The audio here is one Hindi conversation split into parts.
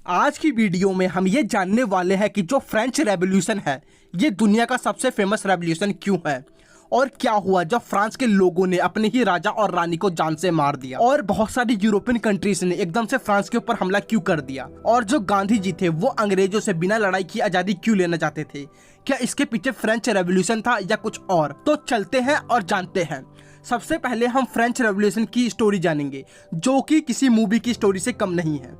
आज की वीडियो में हम ये जानने वाले हैं कि जो फ्रेंच रेवोल्यूशन है ये दुनिया का सबसे फेमस रेवोल्यूशन क्यों है और क्या हुआ जब फ्रांस के लोगों ने अपने ही राजा और रानी को जान से मार दिया और बहुत सारी यूरोपियन कंट्रीज ने एकदम से फ्रांस के ऊपर हमला क्यों कर दिया और जो गांधी जी थे वो अंग्रेजों से बिना लड़ाई की आजादी क्यों लेना चाहते थे। क्या इसके पीछे फ्रेंच रेवोल्यूशन था या कुछ और? तो चलते हैं और जानते हैं। सबसे पहले हम फ्रेंच रेवोल्यूशन की स्टोरी जानेंगे जो कि किसी मूवी की स्टोरी से कम नहीं है।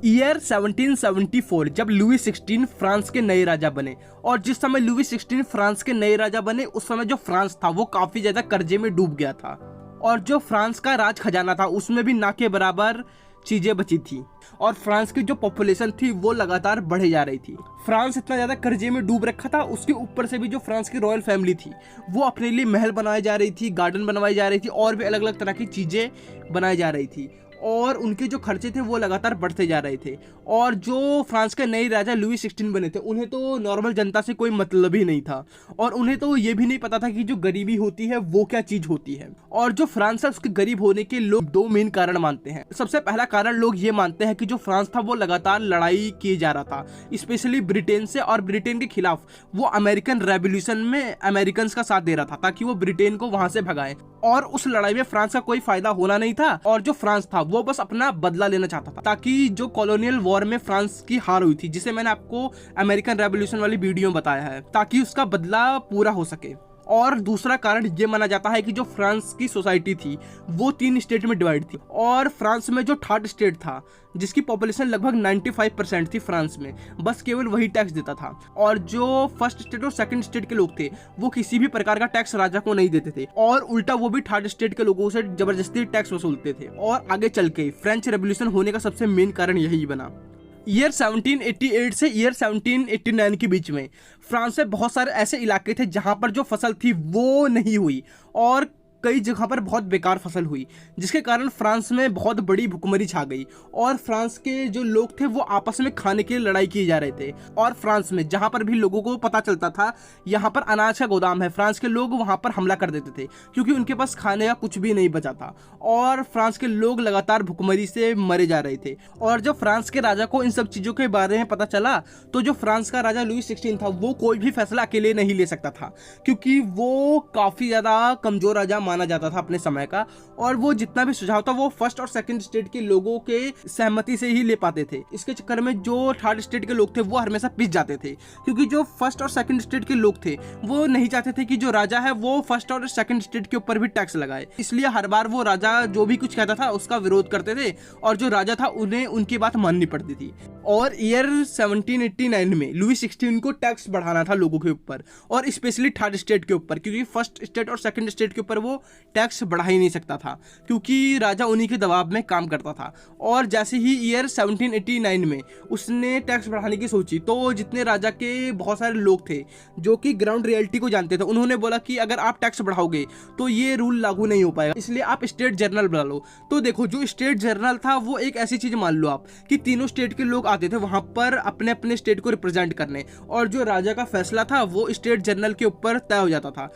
ईयर 1774 जब लुई 16 फ्रांस के नए राजा बने और जिस समय लुई 16 फ्रांस के नए राजा बने उस समय जो फ्रांस था वो काफी ज्यादा कर्जे में डूब गया था और जो फ्रांस का राज खजाना था उसमें भी ना के बराबर चीजें बची थी और फ्रांस की जो पॉपुलेशन थी वो लगातार बढ़े जा रही थी। फ्रांस इतना ज्यादा कर्जे में डूब रखा था, उसके ऊपर से भी जो फ्रांस की रॉयल फैमिली थी वो अपने लिए महल बनाए जा रही थी, गार्डन बनवाई जा रही थी और भी अलग अलग तरह की चीजें बनाई जा रही थी और उनके जो खर्चे थे वो लगातार बढ़ते जा रहे थे। और जो फ्रांस के नए राजा लुई 16 बने थे उन्हें तो नॉर्मल जनता से कोई मतलब ही नहीं था और उन्हें तो ये भी नहीं पता था कि जो गरीबी होती है वो क्या चीज होती है। और जो फ्रांस है उसके गरीब होने के लोग दो मेन कारण मानते हैं। सबसे पहला कारण लोग ये मानते हैं कि जो फ्रांस था वो लगातार लड़ाई किए जा रहा था, स्पेशली ब्रिटेन से, और ब्रिटेन के खिलाफ वो अमेरिकन रेवोल्यूशन में अमेरिकन का साथ दे रहा था ताकि वो ब्रिटेन को वहां से भगाए। और उस लड़ाई में फ्रांस का कोई फायदा होना नहीं था और जो फ्रांस था वो बस अपना बदला लेना चाहता था ताकि जो कॉलोनियल वॉर में फ्रांस की हार हुई थी, जिसे मैंने आपको अमेरिकन रेवोल्यूशन वाली वीडियो में बताया है, ताकि उसका बदला पूरा हो सके। और दूसरा कारण ये माना जाता है कि जो फ्रांस की सोसाइटी थी वो 3 स्टेट में डिवाइड थी और फ्रांस में जो थर्ड स्टेट था जिसकी पॉपुलेशन लगभग 95% थी फ्रांस में, बस केवल वही टैक्स देता था और जो फर्स्ट स्टेट और सेकंड स्टेट के लोग थे वो किसी भी प्रकार का टैक्स राजा को नहीं देते थे और उल्टा वो भी थर्ड स्टेट के लोगों से जबरदस्ती टैक्स वसूलते थे। और आगे चल के फ्रेंच रेवोल्यूशन होने का सबसे मेन कारण यही बना। ईयर 1788 से ईयर 1789 के बीच में फ्रांस में बहुत सारे ऐसे इलाके थे जहां पर जो फसल थी वो नहीं हुई और कई जगह पर बहुत बेकार फसल हुई, जिसके कारण फ्रांस में बहुत बड़ी भुखमरी छा गई और फ्रांस के जो लोग थे वो आपस में खाने के लिए लड़ाई किए जा रहे थे। और फ्रांस में जहां पर भी लोगों को पता चलता था यहाँ पर अनाज का गोदाम है, फ्रांस के लोग वहां पर हमला कर देते थे क्योंकि उनके पास खाने का कुछ भी नहीं बचा था और फ्रांस के लोग लगातार भुखमरी से मरे जा रहे थे। और जब फ्रांस के राजा को इन सब चीजों के बारे में पता चला तो जो फ्रांस का राजा लुई 16 था वो कोई भी फैसला अकेले नहीं ले सकता था क्योंकि वो काफी ज्यादा कमजोर राजा माना जाता था अपने समय का और वो जितना भी सुझाव था वो फर्स्ट और सेकंड स्टेट के लोगों के सहमति से ही ले पाते थे। इसके चक्कर में जो थर्ड स्टेट के लोग थे वो हमेशा पिस जाते थे क्योंकि जो फर्स्ट और सेकंड स्टेट के लोग थे वो नहीं चाहते थे कि जो राजा है वो फर्स्ट और सेकंड स्टेट के ऊपर भी टैक्स लगाए, इसलिए हर बार वो राजा जो भी कुछ कहता था उसका विरोध करते थे और जो राजा था उन्हें उनकी बात माननी पड़ती थी। और ईयर 1789 में लुई 16 को टैक्स बढ़ाना था लोगों के ऊपर और स्पेशली थर्ड स्टेट के ऊपर क्योंकि फर्स्ट स्टेट और सेकंड स्टेट के ऊपर वो टैक्स बढ़ा ही नहीं सकता था क्योंकि राजा उन्हीं के दबाव में काम करता था। और जैसे ही ईयर 1789 में उसने टैक्स बढ़ाने की सोची तो जितने राजा के बहुत सारे लोग थे जो कि ग्राउंड रियलिटी को जानते थे उन्होंने बोला कि अगर आप टैक्स बढ़ाओगे तो ये रूल लागू नहीं हो पाएगा, इसलिए आप स्टेट जनरल बना लो। तो देखो जो स्टेट जनरल था वो एक ऐसी चीज मान लो आप कि तीनों स्टेट के लोग आते थे वहां पर अपने अपने स्टेट को रिप्रेजेंट करने और जो राजा का फैसला था वो स्टेट जनरल के ऊपर तय हो जाता था।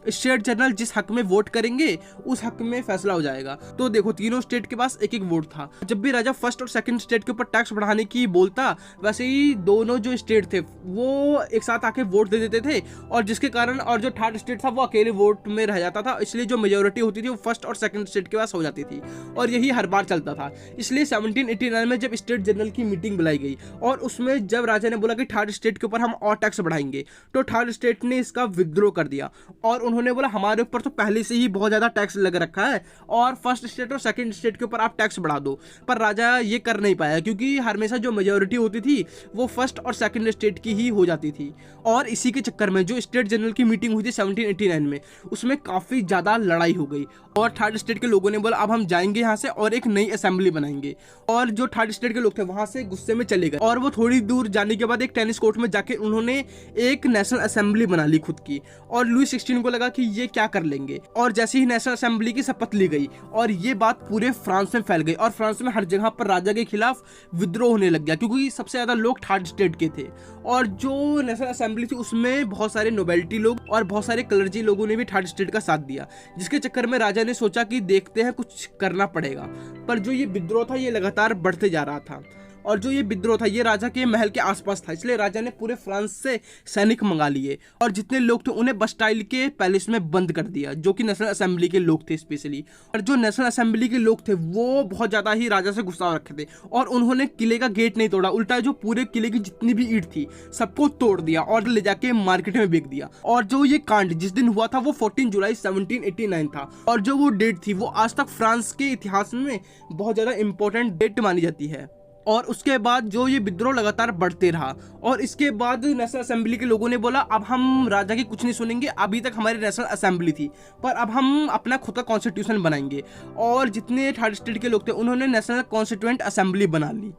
स्टेट जनरल जिस हक में वोट करेंगे उस हक में फैसला हो जाएगा। तो देखो तीनों स्टेट के पास एक एक वोट था। जब भी राजा फर्स्ट और सेकंड स्टेट के ऊपर टैक्स बढ़ाने की बोलता वैसे ही दोनों जो स्टेट थे वो एक साथ आके वोट दे देते थे और जिसके कारण और जो थर्ड स्टेट था वो अकेले वोट में रह जाता था, इसलिए जो मेजोरिटी होती थी वो फर्स्ट और सेकंड स्टेट के पास हो जाती थी और यही हर बार चलता था। इसलिए 1789 में जब स्टेट जनरल की मीटिंग बुलाई गई और उसमें जब राजा ने बोला कि थर्ड स्टेट के ऊपर हम और टैक्स बढ़ाएंगे तो थर्ड स्टेट ने इसका विद्रोह कर दिया और उन्होंने बोला हमारे ऊपर तो पहले से ही बहुत ज्यादा टैक्स लग रखा है और फर्स्ट स्टेट और सेकंड स्टेट के ऊपर आप टैक्स बढ़ा दो। पर राजा ये कर नहीं पाया क्योंकि हमेशा जो मेजोरिटी होती थी वो फर्स्ट और सेकंड स्टेट की ही हो जाती थी। और इसी के चक्कर में जो स्टेट जनरल की मीटिंग हुई थी 1789 में उसमें काफी ज्यादा लड़ाई हो गई और थर्ड स्टेट के लोगों ने बोला अब हम जाएंगे यहाँ से और एक नई असेंबली बनाएंगे और जो थर्ड स्टेट के लोग थे वहां से गुस्से में चले गए और वो थोड़ी दूर जाने के बाद एक टेनिस कोर्ट में जाके उन्होंने एक नेशनल असेंबली बना ली खुद की और लुई 16 को लगा कि ये क्या कर लेंगे और जैसे ही नेशनल असेंबली की शपथ ली गई और ये बात पूरे फ्रांस में फैल गई और फ्रांस में हर जगह पर राजा के खिलाफ विद्रोह होने लग गया क्योंकि सबसे ज्यादा लोग थर्ड स्टेट के थे और जो नेशनल असेंबली थी उसमें बहुत सारे नोबेलिटी लोग और बहुत सारे क्लर्जी लोगों ने भी थर्ड स्टेट का साथ दिया, जिसके चक्कर में राजा ने सोचा कि देखते हैं कुछ करना पड़ेगा। पर जो ये विद्रोह था ये लगातार बढ़ते जा रहा था और जो ये विद्रोह था ये राजा के महल के आसपास था, इसलिए राजा ने पूरे फ्रांस से सैनिक मंगा लिए और जितने लोग थे उन्हें बस्टाइल के पैलेस में बंद कर दिया, जो कि नेशनल असेंबली के लोग थे स्पेशली। और जो नेशनल असेंबली के लोग थे वो बहुत ज़्यादा ही राजा से गुस्सा रखे थे और उन्होंने किले का गेट नहीं तोड़ा, उल्टा जो पूरे किले की जितनी भी ईंट थी सबको तोड़ दिया और ले जाके मार्केट में बेच दिया। और जो ये कांड जिस दिन हुआ था वो 14 जुलाई 1789 था और जो वो डेट थी वो आज तक फ्रांस के इतिहास में बहुत ज़्यादा इंपॉर्टेंट डेट मानी जाती है। और उसके बाद जो ये विद्रोह लगातार बढ़ते रहा और इसके बाद नेशनल असेंबली के लोगों ने बोला अब हम राजा की कुछ नहीं सुनेंगे, अभी तक हमारी नेशनल असेंबली थी पर अब हम अपना खुद का कॉन्स्टिट्यूशन बनाएंगे। और जितने थर्ड स्टेट के लोग थे उन्होंने नेशनल कॉन्स्टिट्यूएंट असेंबली बना ली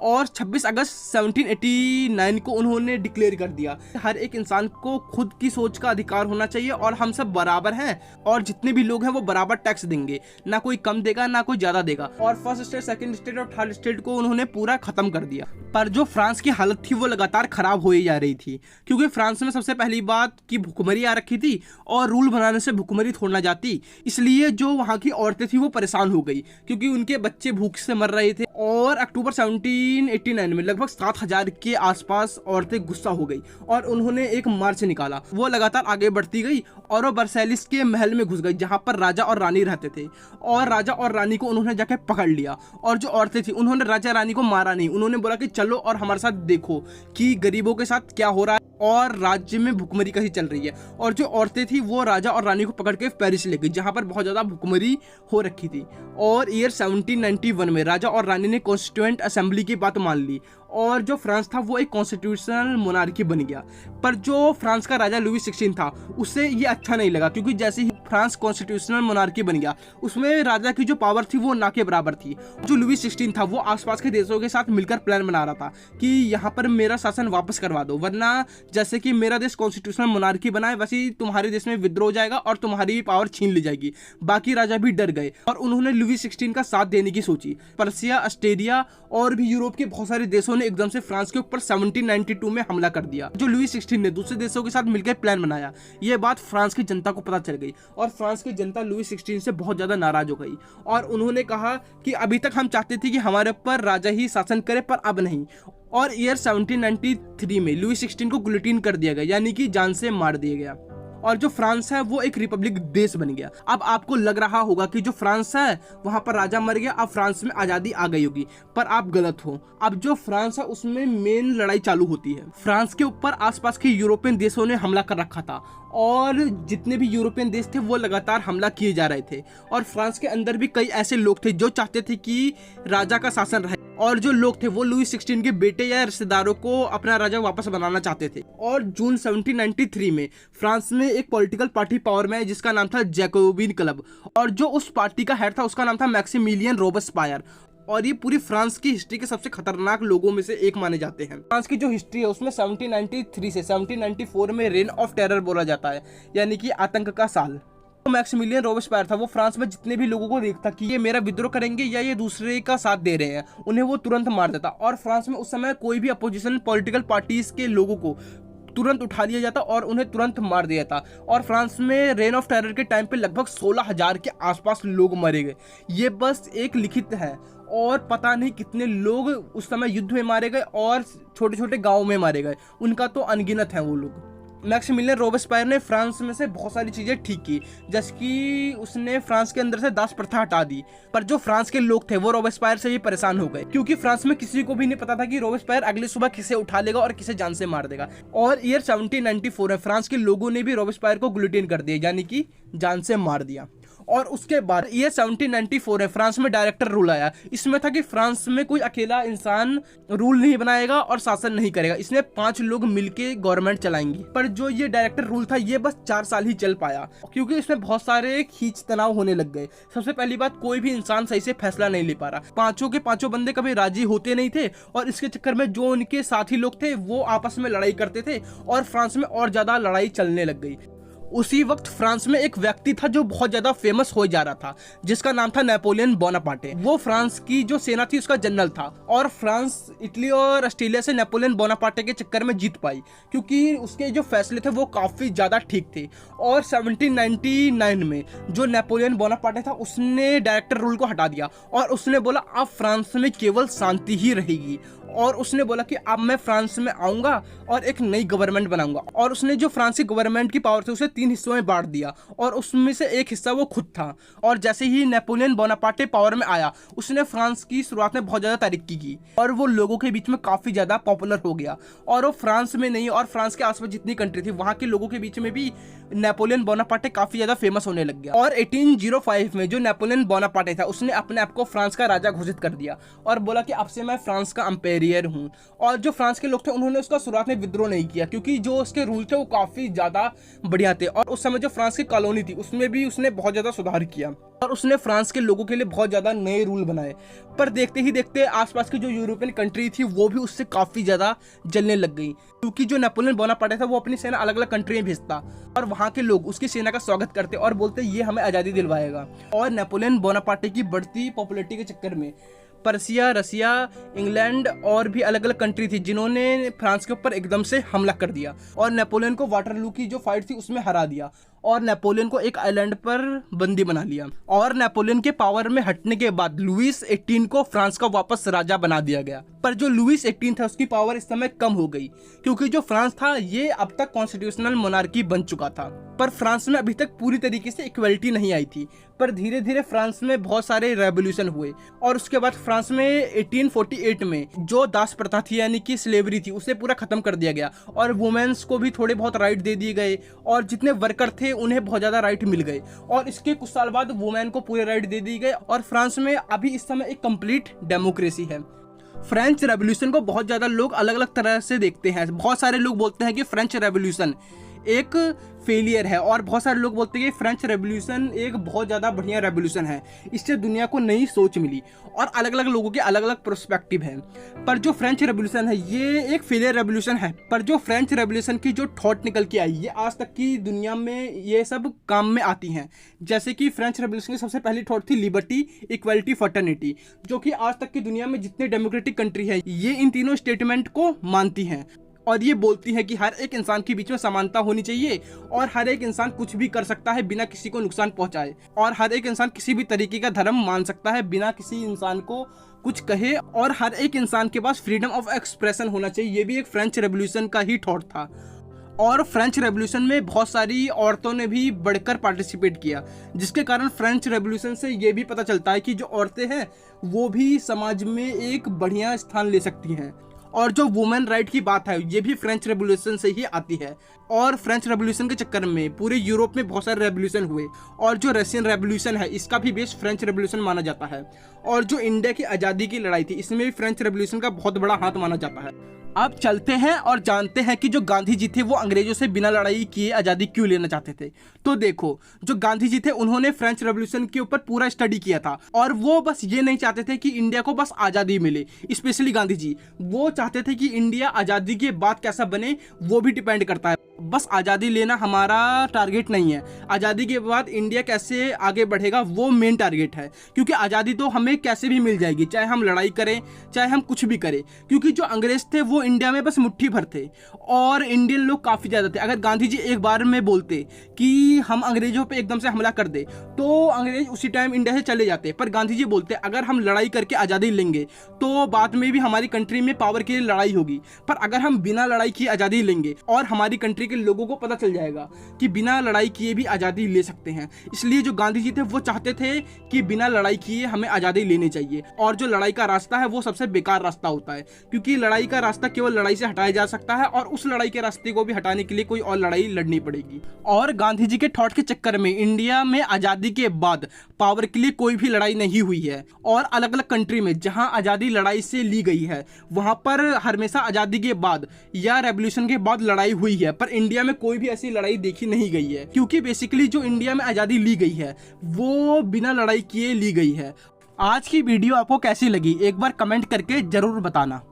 और 26 अगस्त 1789 को उन्होंने डिक्लेयर कर दिया हर एक इंसान को खुद की सोच का अधिकार होना चाहिए और हम सब बराबर हैं और जितने भी लोग हैं वो बराबर टैक्स देंगे, ना कोई कम देगा ना कोई ज़्यादा देगा। और फर्स्ट स्टेट, सेकंड स्टेट और थर्ड स्टेट को उन्होंने पूरा ख़त्म कर दिया। पर जो फ्रांस की हालत थी वो लगातार ख़राब हो ही जा रही थी क्योंकि फ्रांस में सबसे पहली बात की भुखमरी आ रखी थी और रूल बनाने से भुखमरी थोड़ा ना जाती, इसलिए जो वहाँ की औरतें थी वो परेशान हो गई क्योंकि उनके बच्चे भूख से मर रहे थे। और अक्टूबर 1789 में लगभग 7,000 के आसपास औरतें गुस्सा हो गई और उन्होंने एक मार्च निकाला। वो लगातार आगे बढ़ती गई और वो वर्साइलिस के महल में घुस गई जहाँ पर राजा और रानी रहते थे और राजा और रानी को उन्होंने जाके पकड़ लिया। और जो औरतें थी उन्होंने राजा रानी को मारा नहीं, उन्होंने बोला कि चलो और हमारे साथ देखो कि गरीबों के साथ क्या हो रहा है और राज्य में भुखमरी कैसी चल रही है। और जो औरतें थी वो राजा और रानी को पकड़ के पेरिस ले गई जहाँ पर बहुत ज़्यादा भुखमरी हो रखी थी। और ईयर 1791 में राजा और रानी ने कॉन्स्टिट्यूएंट असेंबली की बात मान ली और जो फ्रांस था वो एक कॉन्स्टिट्यूशनल मोनार्की बन गया। पर जो फ्रांस का राजा लुई 16 था उससे ये अच्छा नहीं लगा क्योंकि जैसे ही फ्रांस कॉन्स्टिट्यूशनल मोनार्की बन गया उसमें राजा की जो पावर थी वो ना के बराबर थी। जो लुई 16 था वो आसपास के देशों के साथ मिलकर प्लान बना रहा था कि यहाँ पर मेरा शासन वापस करवा दो, वरना जैसे कि मेरा देश कॉन्स्टिट्यूशनल मोनार्की बना है वैसे ही तुम्हारे देश में विद्रोह हो जाएगा और तुम्हारी पावर छीन ली जाएगी। बाकी राजा भी डर गए और उन्होंने लुई 16 का साथ देने की सोची। पर्सिया, ऑस्ट्रेलिया और भी यूरोप के बहुत सारे देशों ने एकदम से फ्रांस के ऊपर 1792 में हमला कर दिया। जो लुई 16 ने दूसरे देशों के साथ मिलकर प्लान बनाया, यह बात फ्रांस की जनता को पता चल गई और फ्रांस की जनता लुई 16 से बहुत ज्यादा नाराज हो गई और उन्होंने कहा कि अभी तक हम चाहते थे कि हमारे ऊपर राजा ही शासन करे पर अब नहीं। और ईयर 1793 में लुई 16 को गुलिटीन कर दिया गया, यानी कि जान से मार दिया गया और जो फ्रांस है वो एक रिपब्लिक देश बन गया। अब आपको लग रहा होगा कि जो फ्रांस है वहां पर राजा मर गया, अब फ्रांस में आजादी आ गई होगी, पर आप गलत हो। अब जो फ्रांस है उसमें मेन लड़ाई चालू होती है। फ्रांस के ऊपर आसपास के यूरोपियन देशों ने हमला कर रखा था और जितने भी यूरोपियन देश थे वो लगातार हमला किए जा रहे थे और फ्रांस के अंदर भी कई ऐसे लोग थे जो चाहते थे कि राजा का शासन रहे और जो लोग थे वो लुई 16 के बेटे या रिश्तेदारों को अपना राजा वापस बनाना चाहते थे। और जून 1793 में फ्रांस में एक पॉलिटिकल पार्टी पावर में है जिसका नाम था जैकोबिन क्लब और जो उस पार्टी का हेड था उसका नाम था मैक्सिमिलियन रोबेस्पायर और ये पूरी फ्रांस की हिस्ट्री के सबसे खतरनाक लोगों में से एक माने जाते हैं। फ्रांस की जो हिस्ट्री है उसमें 1793 से 1794 में रेन ऑफ टेरर बोला जाता है, यानी कि आतंक का साल। तो मैक्सिमिलियन रोबेस्पायर था वो फ्रांस में जितने भी लोगों को देखता कि ये मेरा विद्रोह करेंगे या ये दूसरे का साथ दे रहे हैं, उन्हें वो तुरंत मार देता। और फ्रांस में उस समय कोई भी अपोजिशन पॉलिटिकल पार्टीज के लोगों को तुरंत उठा लिया जाता और उन्हें तुरंत मार दिया जाता। और फ्रांस में रेन ऑफ टेरर के टाइम पे लगभग 16,000 के आसपास लोग मरे गए। ये बस एक लिखित है और पता नहीं कितने लोग उस समय युद्ध में मारे गए और छोटे छोटे गाँव में मारे गए, उनका तो अनगिनत है वो लोग। मैक्सिमिलियन रोबेस्पायर ने फ्रांस में से बहुत सारी चीज़ें ठीक की, जैसे कि उसने फ्रांस के अंदर से दास प्रथा हटा दी। पर जो फ्रांस के लोग थे वो रोबेस्पायर से भी परेशान हो गए क्योंकि फ्रांस में किसी को भी नहीं पता था कि रोबेस्पायर अगली सुबह किसे उठा लेगा और किसे जान से मार देगा। और ईयर 1794 में फ्रांस के लोगों ने भी रोबेस्पायर को गुलिटीन कर दिया, यानी कि जान से मार दिया। और उसके बाद ये 1794 है, फ्रांस में डायरेक्टर रूल आया। इसमें था कि फ्रांस में कोई अकेला इंसान रूल नहीं बनाएगा और शासन नहीं करेगा, इसमें 5 लोग मिलके गवर्नमेंट चलाएंगे। पर जो ये डायरेक्टर रूल था ये बस 4 साल ही चल पाया क्योंकि इसमें बहुत सारे खींच तनाव होने लग गए। सबसे पहली बात, कोई भी इंसान सही से फैसला नहीं ले पा रहा, 5 के 5 बंदे कभी राजी होते नहीं थे और इसके चक्कर में जो उनके साथी लोग थे वो आपस में लड़ाई करते थे और फ्रांस में और ज्यादा लड़ाई चलने लग गई। उसी वक्त फ्रांस में एक व्यक्ति था जो बहुत ज्यादा फेमस हो जा रहा था, जिसका नाम था नेपोलियन बोनापार्टे। वो फ्रांस की जो सेना थी उसका जनरल था, और फ्रांस इटली और ऑस्ट्रेलिया से नेपोलियन बोनापार्टे के चक्कर में जीत पाई, क्योंकि उसके जो फैसले थे वो काफी ज्यादा ठीक थे। और 1799 में जो नेपोलियन बोनापार्टे था उसने डायरेक्टर रूल को हटा दिया, और उसने बोला अब फ्रांस में केवल शांति ही रहेगी। और उसने बोला कि अब मैं फ्रांस में आऊंगा और एक नई गवर्नमेंट बनाऊंगा। और उसने जो फ्रांस की गवर्नमेंट की पावर थी उसे 3 हिस्सों में बांट दिया, और उसमें से एक हिस्सा वो खुद था। और जैसे ही नेपोलियन बोनापार्टे पावर में आया, उसने फ्रांस की शुरुआत में बहुत ज्यादा तरक्की की, और वो लोगों के बीच में काफी ज्यादा पॉपुलर हो गया। और वो फ्रांस में नहीं, और फ्रांस के आसपास जितनी कंट्री थी वहां के लोगों के बीच में भी नेपोलियन बोनापार्टे काफी ज्यादा फेमस होने लग गया। और 1805 में जो नेपोलियन बोनापार्टे था उसने अपने आप को फ्रांस का राजा घोषित कर दिया, और बोला कि अब से मैं फ्रांस का एम्पायर हूं। और जो फ्रांस के लोग थे उन्होंने उसका शुरुआत में विद्रोह नहीं किया, क्योंकि जो उसके रूल थे वो काफी ज्यादा बढ़िया थे। और उस समय जो फ्रांस की कॉलोनी थी उसमें भी उसने बहुत ज्यादा सुधार किया, और उसने फ्रांस के लोगों के लिए बहुत ज्यादा नए रूल बनाए। पर देखते ही देखते आसपास की जो यूरोपियन कंट्री थी वो भी उससे काफी ज्यादा जलने लग गई, क्योंकि जो नेपोलियन बोनापार्टे था वो अपनी सेना अलग अलग कंट्री में भेजता, और वहां के लोग उसकी सेना का स्वागत करते और बोलते ये हमें आजादी दिलवाएगा। और नेपोलियन बोनापार्टे की बढ़ती पॉपुलैरिटी के चक्कर में पर्सिया, रसिया, इंग्लैंड और भी अलग अलग कंट्री थी जिन्होंने फ्रांस के ऊपर एकदम से हमला कर दिया, और नेपोलियन को वाटरलू की जो फाइट थी उसमें हरा दिया, और नेपोलियन को एक आइलैंड पर बंदी बना लिया। और नेपोलियन के पावर में हटने के बाद लुईस 18 को फ्रांस का वापस राजा बना दिया गया। पर जो लुईस 18 था उसकी पावर इस समय कम हो गई, क्योंकि जो फ्रांस था ये अब तक कॉन्स्टिट्यूशनल मोनार्की बन चुका था। पर फ्रांस में अभी तक पूरी तरीके से इक्वलिटी नहीं आई थी, पर धीरे धीरे फ्रांस में बहुत सारे रेवोल्यूशन हुए। और उसके बाद फ्रांस में 1848 में जो दास प्रथा थी यानी कि स्लेवरी थी उसे पूरा खत्म कर दिया गया, और वुमेन्स को भी थोड़े बहुत राइट दे दिए गए, और जितने वर्कर थे उन्हें बहुत ज्यादा राइट मिल गए। और इसके कुछ साल बाद वुमेन को पूरे राइट दे दिए गए, और फ्रांस में अभी इस समय एक कंप्लीट डेमोक्रेसी है। फ्रेंच रेवोल्यूशन को बहुत ज्यादा लोग अलग अलग तरह से देखते हैं। बहुत सारे लोग बोलते हैं कि फ्रेंच रेवोल्यूशन एक फेलियर है, और बहुत सारे लोग बोलते हैं कि फ्रेंच रेवोल्यूशन एक बहुत ज़्यादा बढ़िया रेवोल्यूशन है, इससे दुनिया को नई सोच मिली। और अलग अलग लोगों के अलग अलग पर्सपेक्टिव हैं। पर जो फ्रेंच रेवोल्यूशन है ये एक फेलियर रेवोल्यूशन है। पर जो फ्रेंच रेवोल्यूशन की जो थॉट निकल के आई ये आज तक की दुनिया में ये सब काम में आती हैं। जैसे कि फ्रेंच रेवोल्यूशन की सबसे पहली थॉट थी लिबर्टी, इक्वलिटी, फर्टर्निटी, जो कि आज तक की दुनिया में जितने डेमोक्रेटिक कंट्री है ये इन तीनों स्टेटमेंट को मानती हैं, और ये बोलती है कि हर एक इंसान के बीच में समानता होनी चाहिए, और हर एक इंसान कुछ भी कर सकता है बिना किसी को नुकसान पहुंचाए, और हर एक इंसान किसी भी तरीके का धर्म मान सकता है बिना किसी इंसान को कुछ कहे, और हर एक इंसान के पास फ्रीडम ऑफ एक्सप्रेशन होना चाहिए। ये भी एक फ्रेंच रेवोल्यूशन का ही थॉट था। और फ्रेंच रेवोल्यूशन में बहुत सारी औरतों ने भी बढ़कर पार्टिसिपेट किया, जिसके कारण फ्रेंच रेवोल्यूशन से ये भी पता चलता है कि जो औरतें हैं वो भी समाज में एक बढ़िया स्थान ले सकती हैं। और जो वुमेन राइट की बात है ये भी फ्रेंच रेवोल्यूशन से ही आती है। और फ्रेंच रेवोल्यूशन के चक्कर में पूरे यूरोप में बहुत सारे रेवोल्यूशन हुए, और जो रशियन रेवोल्यूशन है इसका भी बेस फ्रेंच रेवोल्यूशन माना जाता है। और जो इंडिया की आज़ादी की लड़ाई थी इसमें भी फ्रेंच रेवोल्यूशन का बहुत बड़ा हाथ माना जाता है। अब चलते हैं और जानते हैं कि जो गांधी जी थे वो अंग्रेजों से बिना लड़ाई किए आज़ादी क्यों लेना चाहते थे। तो देखो, जो गांधी जी थे उन्होंने फ्रेंच रेवोल्यूशन के ऊपर पूरा स्टडी किया था, और वो बस ये नहीं चाहते थे कि इंडिया को बस आज़ादी मिले। स्पेशली गांधी जी वो चाहते थे कि इंडिया आज़ादी के बाद कैसा बने वो भी डिपेंड करता है। बस आज़ादी लेना हमारा टारगेट नहीं है, आज़ादी के बाद इंडिया कैसे आगे बढ़ेगा वो मेन टारगेट है। क्योंकि आज़ादी तो हमें कैसे भी मिल जाएगी, चाहे हम लड़ाई करें चाहे हम कुछ भी करें, क्योंकि जो अंग्रेज थे वो इंडिया में बस मुट्ठी भर थे, और इंडियन लोग काफ़ी ज़्यादा थे। अगर गांधी जी एक बार में बोलते कि हम अंग्रेजों पे एकदम से हमला कर दे तो अंग्रेज उसी टाइम इंडिया से चले जाते। पर गांधी जी बोलते अगर हम लड़ाई करके आज़ादी लेंगे तो बाद में भी हमारी कंट्री में पावर के लिए लड़ाई होगी, पर अगर हम बिना लड़ाई किए आज़ादी लेंगे और हमारी कंट्री के लोगों को पता चल जाएगा कि बिना लड़ाई किए भी आज़ादी ले सकते हैं। इसलिए जो गांधी जी थे वो चाहते थे कि बिना लड़ाई किए हमें आज़ादी लेनी चाहिए, और जो लड़ाई का रास्ता है वो सबसे बेकार रास्ता होता है, क्योंकि लड़ाई का रास्ता केवल लड़ाई से हटाया जा सकता है, और उस लड़ाई के रास्ते को भी हटाने के लिए कोई और लड़ाई लड़नी पड़ेगी। और गांधी जी के थॉट के चक्कर में इंडिया में आज़ादी के बाद पावर के लिए कोई भी लड़ाई नहीं हुई है, और अलग अलग कंट्री में जहां आज़ादी लड़ाई से ली गई है वहां पर हमेशा आज़ादी के बाद या रेवोल्यूशन के बाद लड़ाई हुई है। पर इंडिया में कोई भी ऐसी लड़ाई देखी नहीं गई है, क्योंकि बेसिकली जो इंडिया में आज़ादी ली गई है वो बिना लड़ाई किए ली गई है। आज की वीडियो आपको कैसी लगी एक बार कमेंट करके जरूर बताना।